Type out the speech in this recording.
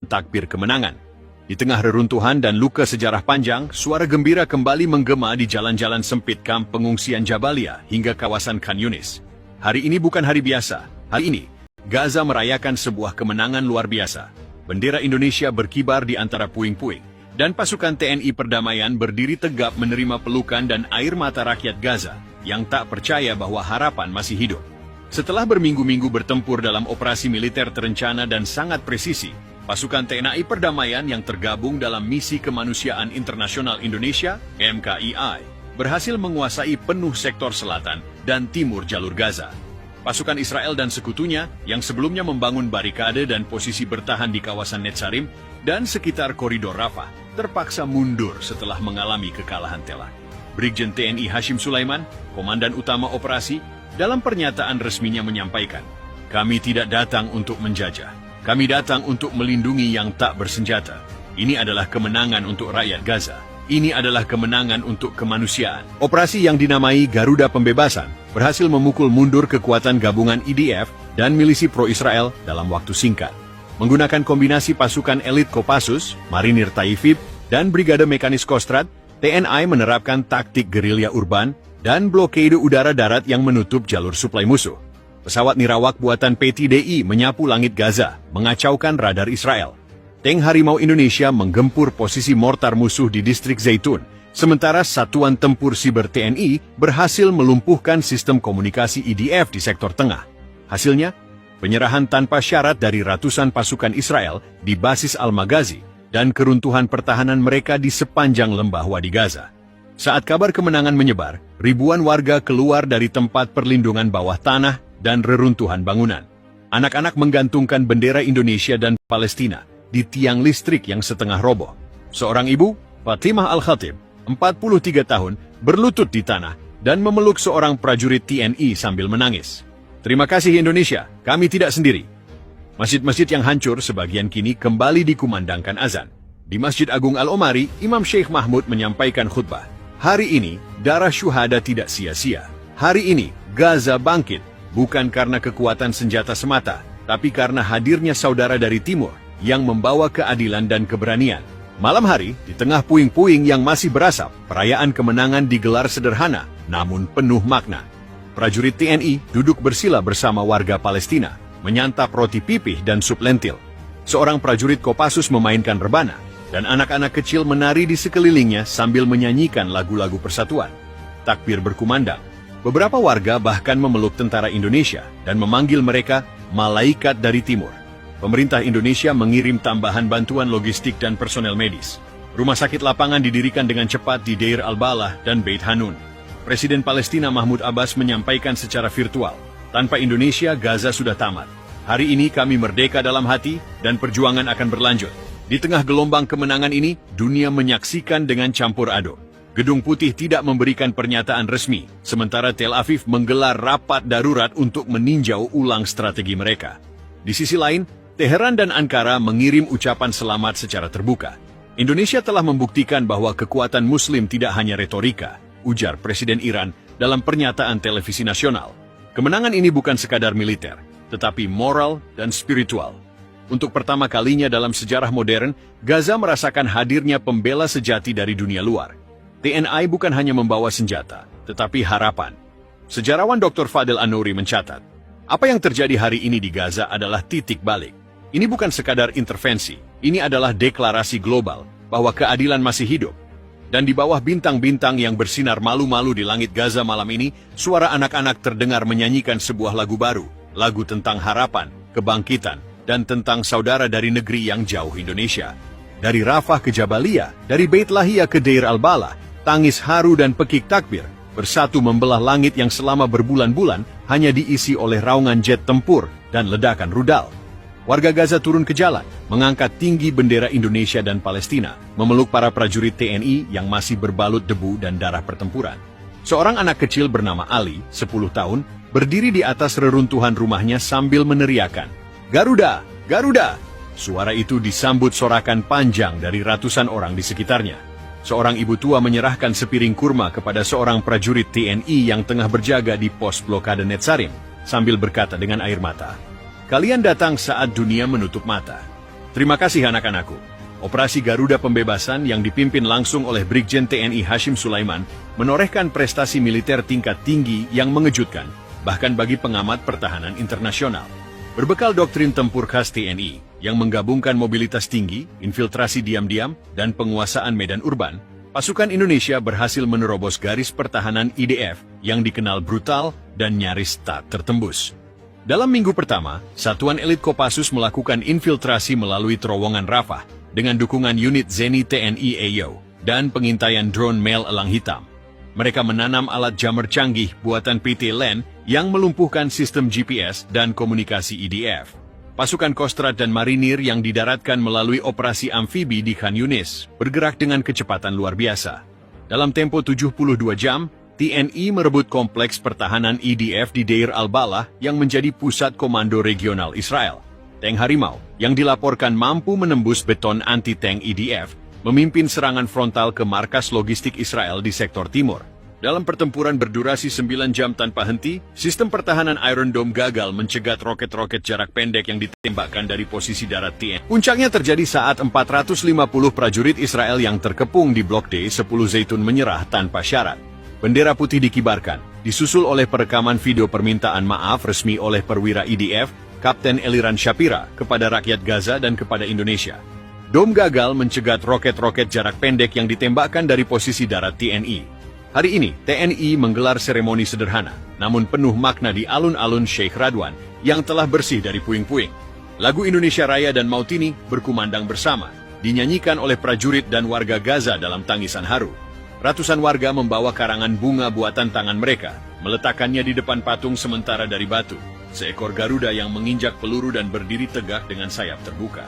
takbir kemenangan. Di tengah reruntuhan dan luka sejarah panjang, suara gembira kembali menggema di jalan-jalan sempit kamp pengungsian Jabalia hingga kawasan Khan Yunis. Hari ini bukan hari biasa. Hari ini, Gaza merayakan sebuah kemenangan luar biasa. Bendera Indonesia berkibar di antara puing-puing, dan pasukan TNI Perdamaian berdiri tegap menerima pelukan dan air mata rakyat Gaza yang tak percaya bahwa harapan masih hidup. Setelah berminggu-minggu bertempur dalam operasi militer terencana dan sangat presisi, pasukan TNI Perdamaian yang tergabung dalam Misi Kemanusiaan Internasional Indonesia, MKII, berhasil menguasai penuh sektor selatan dan timur jalur Gaza. Pasukan Israel dan sekutunya yang sebelumnya membangun barikade dan posisi bertahan di kawasan Netzarim dan sekitar koridor Rafah, terpaksa mundur setelah mengalami kekalahan telak. Brigjen TNI Hashim Sulaiman, Komandan Utama Operasi, dalam pernyataan resminya menyampaikan, "Kami tidak datang untuk menjajah. Kami datang untuk melindungi yang tak bersenjata. Ini adalah kemenangan untuk rakyat Gaza. Ini adalah kemenangan untuk kemanusiaan." Operasi yang dinamai Garuda Pembebasan berhasil memukul mundur kekuatan gabungan IDF dan milisi pro-Israel dalam waktu singkat. Menggunakan kombinasi pasukan elit Kopassus, Marinir Taifib, dan Brigade Mekanis Kostrad, TNI menerapkan taktik gerilya urban dan blokade udara-darat yang menutup jalur suplai musuh. Pesawat nirawak buatan PTDI menyapu langit Gaza, mengacaukan radar Israel. Tank Harimau Indonesia menggempur posisi mortar musuh di distrik Zaitun, sementara Satuan Tempur Siber TNI berhasil melumpuhkan sistem komunikasi IDF di sektor tengah. Hasilnya, penyerahan tanpa syarat dari ratusan pasukan Israel di basis Al-Maghazi dan keruntuhan pertahanan mereka di sepanjang lembah Wadi Gaza. Saat kabar kemenangan menyebar, ribuan warga keluar dari tempat perlindungan bawah tanah dan reruntuhan bangunan. Anak-anak menggantungkan bendera Indonesia dan Palestina di tiang listrik yang setengah roboh. Seorang ibu, Fatimah Al-Khatib, 43 tahun, berlutut di tanah dan memeluk seorang prajurit TNI sambil menangis. "Terima kasih Indonesia, kami tidak sendiri." Masjid-masjid yang hancur sebagian kini kembali dikumandangkan azan. Di Masjid Agung Al-Omari, Imam Sheikh Mahmud menyampaikan khutbah. Hari ini, darah syuhada tidak sia-sia. Hari ini, Gaza bangkit, bukan karena kekuatan senjata semata, tapi karena hadirnya saudara dari timur yang membawa keadilan dan keberanian. Malam hari, di tengah puing-puing yang masih berasap, perayaan kemenangan digelar sederhana, namun penuh makna. Prajurit TNI duduk bersila bersama warga Palestina, menyantap roti pipih dan sup lentil. Seorang prajurit Kopassus memainkan rebana, dan anak-anak kecil menari di sekelilingnya sambil menyanyikan lagu-lagu persatuan. Takbir berkumandang. Beberapa warga bahkan memeluk tentara Indonesia dan memanggil mereka malaikat dari timur. Pemerintah Indonesia mengirim tambahan bantuan logistik dan personel medis. Rumah sakit lapangan didirikan dengan cepat di Deir al-Balah dan Beit Hanun. Presiden Palestina Mahmud Abbas menyampaikan secara virtual, "Tanpa Indonesia, Gaza sudah tamat. Hari ini kami merdeka dalam hati dan perjuangan akan berlanjut." Di tengah gelombang kemenangan ini, dunia menyaksikan dengan campur aduk. Gedung Putih tidak memberikan pernyataan resmi, sementara Tel Aviv menggelar rapat darurat untuk meninjau ulang strategi mereka. Di sisi lain, Teheran dan Ankara mengirim ucapan selamat secara terbuka. Indonesia telah membuktikan bahwa kekuatan Muslim tidak hanya retorika, ujar Presiden Iran dalam pernyataan televisi nasional. Kemenangan ini bukan sekadar militer, tetapi moral dan spiritual. Untuk pertama kalinya dalam sejarah modern, Gaza merasakan hadirnya pembela sejati dari dunia luar. TNI bukan hanya membawa senjata, tetapi harapan. Sejarawan Dr. Fadel An-Nouri mencatat, apa yang terjadi hari ini di Gaza adalah titik balik. Ini bukan sekadar intervensi, ini adalah deklarasi global bahwa keadilan masih hidup. Dan di bawah bintang-bintang yang bersinar malu-malu di langit Gaza malam ini, suara anak-anak terdengar menyanyikan sebuah lagu baru, lagu tentang harapan, kebangkitan, dan tentang saudara dari negeri yang jauh Indonesia. Dari Rafah ke Jabalia, dari Beit Lahia ke Deir al-Balah, tangis haru dan pekik takbir bersatu membelah langit yang selama berbulan-bulan hanya diisi oleh raungan jet tempur dan ledakan rudal. Warga Gaza turun ke jalan, mengangkat tinggi bendera Indonesia dan Palestina, memeluk para prajurit TNI yang masih berbalut debu dan darah pertempuran. Seorang anak kecil bernama Ali, 10 tahun, berdiri di atas reruntuhan rumahnya sambil meneriakan, "Garuda! Garuda!" Suara itu disambut sorakan panjang dari ratusan orang di sekitarnya. Seorang ibu tua menyerahkan sepiring kurma kepada seorang prajurit TNI yang tengah berjaga di pos blokade Netzarim, sambil berkata dengan air mata, "Kalian datang saat dunia menutup mata. Terima kasih anak-anakku. Operasi Garuda Pembebasan yang dipimpin langsung oleh Brigjen TNI Hashim Sulaiman menorehkan prestasi militer tingkat tinggi yang mengejutkan, bahkan bagi pengamat pertahanan internasional. Berbekal doktrin tempur khas TNI yang menggabungkan mobilitas tinggi, infiltrasi diam-diam, dan penguasaan medan urban, pasukan Indonesia berhasil menerobos garis pertahanan IDF yang dikenal brutal dan nyaris tak tertembus. Dalam minggu pertama, Satuan Elit Kopassus melakukan infiltrasi melalui terowongan Rafah dengan dukungan unit Zeni TNI AO dan pengintaian drone Mel Elang Hitam. Mereka menanam alat jammer canggih buatan PT LEN yang melumpuhkan sistem GPS dan komunikasi IDF. Pasukan Kostrad dan Marinir yang didaratkan melalui operasi amfibi di Khan Yunis bergerak dengan kecepatan luar biasa. Dalam tempo 72 jam, TNI merebut kompleks pertahanan IDF di Deir al-Balah yang menjadi pusat komando regional Israel. Tank Harimau, yang dilaporkan mampu menembus beton anti-tank IDF, memimpin serangan frontal ke markas logistik Israel di sektor timur. Dalam pertempuran berdurasi 9 jam tanpa henti, sistem pertahanan Iron Dome gagal mencegat roket-roket jarak pendek yang ditembakkan dari posisi darat TNI. Puncaknya terjadi saat 450 prajurit Israel yang terkepung di Blok D10 Zaitun menyerah tanpa syarat. Bendera putih dikibarkan, disusul oleh perekaman video permintaan maaf resmi oleh perwira IDF, Kapten Eliran Shapira, kepada rakyat Gaza dan kepada Indonesia. Dom gagal mencegat roket-roket jarak pendek yang ditembakkan dari posisi darat TNI. Hari ini, TNI menggelar seremoni sederhana, namun penuh makna di alun-alun Sheikh Radwan yang telah bersih dari puing-puing. Lagu Indonesia Raya dan Mautini berkumandang bersama, dinyanyikan oleh prajurit dan warga Gaza dalam tangisan haru. Ratusan warga membawa karangan bunga buatan tangan mereka, meletakkannya di depan patung sementara dari batu, seekor Garuda yang menginjak peluru dan berdiri tegak dengan sayap terbuka.